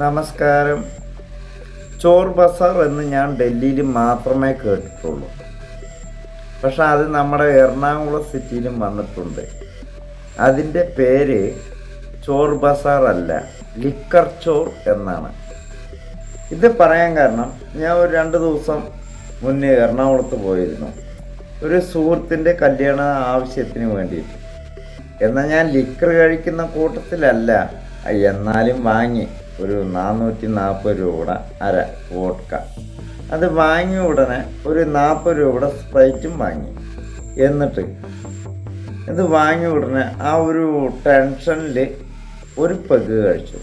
നമസ്കാരം. ചോർ ബസാർ എന്ന് ഞാൻ ഡൽഹിയിൽ മാത്രമേ കേട്ടിട്ടുള്ളൂ. പക്ഷെ അത് നമ്മുടെ എറണാകുളം സിറ്റിയിലും വന്നിട്ടുണ്ട്. അതിൻ്റെ പേര് ചോർ ബസാർ അല്ല, ലിക്കർ ചോർ എന്നാണ്. ഇത് പറയാൻ കാരണം, ഞാൻ ഒരു 2 ദിവസം മുന്നേ എറണാകുളത്ത് പോയിരുന്നു ഒരു സുഹൃത്തിൻ്റെ കല്യാണ ആവശ്യത്തിന് വേണ്ടിയിട്ട്. എന്നാൽ ഞാൻ ലിക്കർ കഴിക്കുന്ന കൂട്ടത്തിലല്ല, എന്നാലും വാങ്ങി ഒരു 440 രൂപയുടെ അര വോഡ്ക. അത് വാങ്ങിയ ഉടനെ ഒരു 40 രൂപയുടെ സ്പ്രൈറ്റും വാങ്ങി. എന്നിട്ട് ഇത് വാങ്ങിയ ഉടനെ ആ ഒരു ടെൻഷനിൽ ഒരു പെഗ് കഴിച്ചു.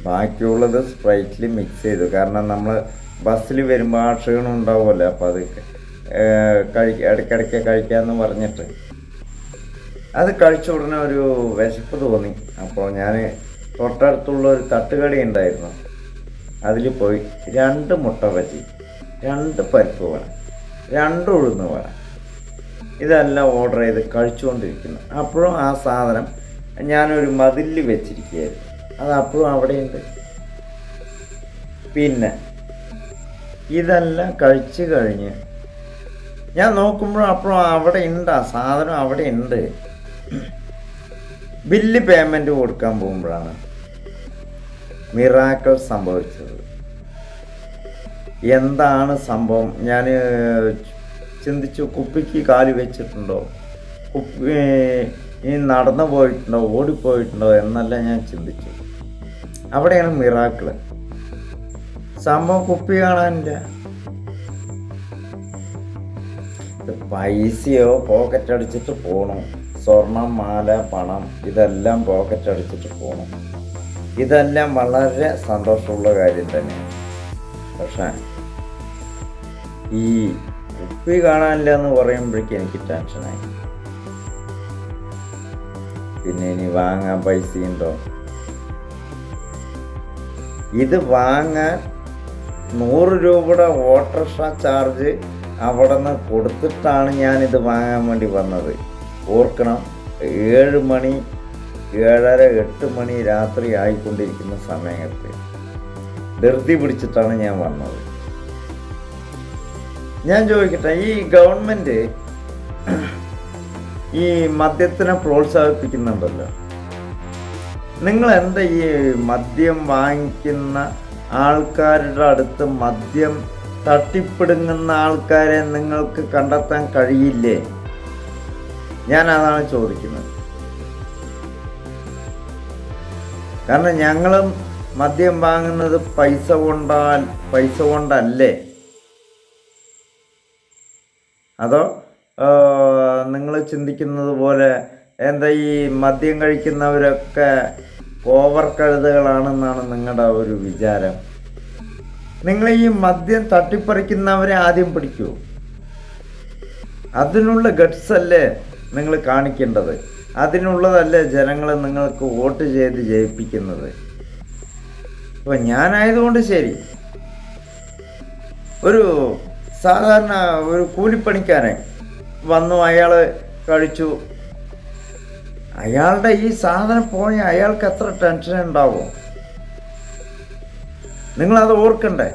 ബാക്കിയുള്ളത് സ്പ്രൈറ്റിൽ മിക്സ് ചെയ്തു. കാരണം നമ്മൾ ബസ്സിൽ വരുമ്പോൾ ആ ക്ഷീണം ഉണ്ടാവുമല്ലോ, അപ്പോൾ അത് ഇടയ്ക്കിടയ്ക്ക് കഴിക്കാമെന്ന് പറഞ്ഞിട്ട് അത് കഴിച്ച ഉടനെ ഒരു വിശപ്പ് തോന്നി. അപ്പോൾ ഞാൻ തൊട്ടടുത്തുള്ള ഒരു തട്ടുകടി ഉണ്ടായിരുന്നു, അതിൽ പോയി 2 മുട്ട ബജി, 2 പരിപ്പ് വട, 2 ഉഴുന്ന് വട, ഇതെല്ലാം ഓർഡർ ചെയ്ത് കഴിച്ചുകൊണ്ടിരിക്കുന്നു. അപ്പോഴും ആ സാധനം ഞാനൊരു മതിലിൽ വെച്ചിരിക്കുകയായിരുന്നു. അത് അപ്പോഴും അവിടെയുണ്ട്. പിന്നെ ഇതെല്ലാം കഴിച്ച് കഴിഞ്ഞ് ഞാൻ നോക്കുമ്പോഴും അപ്പോഴും അവിടെ ഉണ്ട്, ആ സാധനം അവിടെ ഉണ്ട്. ബില്ല് പേയ്മെൻറ്റ് കൊടുക്കാൻ പോകുമ്പോഴാണ് മിറാക്കിൾ സംഭവിച്ചത്. എന്താണ് സംഭവം? ഞാൻ ചിന്തിച്ചു, കുപ്പിക്ക് കാല് വെച്ചിട്ടുണ്ടോ, കുപ്പി നടന്നു പോയിട്ടുണ്ടോ, ഓടിപ്പോയിട്ടുണ്ടോ എന്നെല്ലാം ഞാൻ ചിന്തിച്ചു. അവിടെയാണ് മിറാക്കിള്. സംഭവം കുപ്പി കാണാനില്ല. പൈസയോ പോക്കറ്റ് അടിച്ചിട്ട് പോകണം, സ്വർണം, മാല, പണം ഇതെല്ലാം പോക്കറ്റ് അടിച്ചിട്ട് പോകണം. ഇതെല്ലാം വളരെ സന്തോഷമുള്ള കാര്യം തന്നെയാണ്. പക്ഷേ ഈ കുപ്പി കാണാനില്ല എന്ന് പറയുമ്പോഴേക്കും എനിക്ക് ടെൻഷനായി. പിന്നെ ഇനി വാങ്ങാൻ പൈസയുണ്ടോ? ഇത് വാങ്ങാൻ 100 രൂപയുടെ ഓട്ടോറിക്ഷ ചാർജ് അവിടെ നിന്ന് കൊടുത്തിട്ടാണ് ഞാനിത് വാങ്ങാൻ വേണ്ടി വന്നത്. ഓർക്കണം, 7 മണി, 7:30, 8 മണി രാത്രി ആയിക്കൊണ്ടിരിക്കുന്ന സമയത്ത് ധൃതി പിടിച്ചിട്ടാണ് ഞാൻ വന്നത്. ഞാൻ ചോദിക്കട്ടെ, ഈ ഗവൺമെൻറ് ഈ മദ്യത്തിനെ പ്രോത്സാഹിപ്പിക്കുന്നുണ്ടല്ലോ, നിങ്ങൾ എന്താ ഈ മദ്യം വാങ്ങിക്കുന്ന ആൾക്കാരുടെ അടുത്ത് മദ്യം തട്ടിപ്പിടുങ്ങുന്ന ആൾക്കാരെ നിങ്ങൾക്ക് കണ്ടെത്താൻ കഴിയില്ലേ? ഞാൻ അതാണ് ചോദിക്കുന്നത്. കാരണം ഞങ്ങളും മദ്യം വാങ്ങുന്നത് പൈസ കൊണ്ടല്ലേ? അതോ നിങ്ങൾ ചിന്തിക്കുന്നത് പോലെ എന്താ ഈ മദ്യം കഴിക്കുന്നവരൊക്കെ ഓവർ കഴുതകളാണെന്നാണ് നിങ്ങളുടെ ഒരു വിചാരം? നിങ്ങൾ ഈ മദ്യം തട്ടിപ്പറിക്കുന്നവരെ ആദ്യം പിടിക്കൂ. അതിനുള്ള ഗട്ട്സ് അല്ലേ നിങ്ങൾ കാണിക്കേണ്ടത്? അതിനുള്ളതല്ലേ ജനങ്ങൾ നിങ്ങൾക്ക് വോട്ട് ചെയ്ത് ജയിപ്പിക്കുന്നത്? അപ്പോൾ ഞാനായതുകൊണ്ട് ശരി, ഒരു സാധാരണ ഒരു കൂലിപ്പണിക്കാരൻ വന്നു, അയാൾ കഴിച്ചു, അയാളുടെ ഈ സാധനം പോയ അയാൾക്ക് എത്ര ടെൻഷൻ ഉണ്ടാവും? നിങ്ങളത് ഓർക്കണ്ടേ?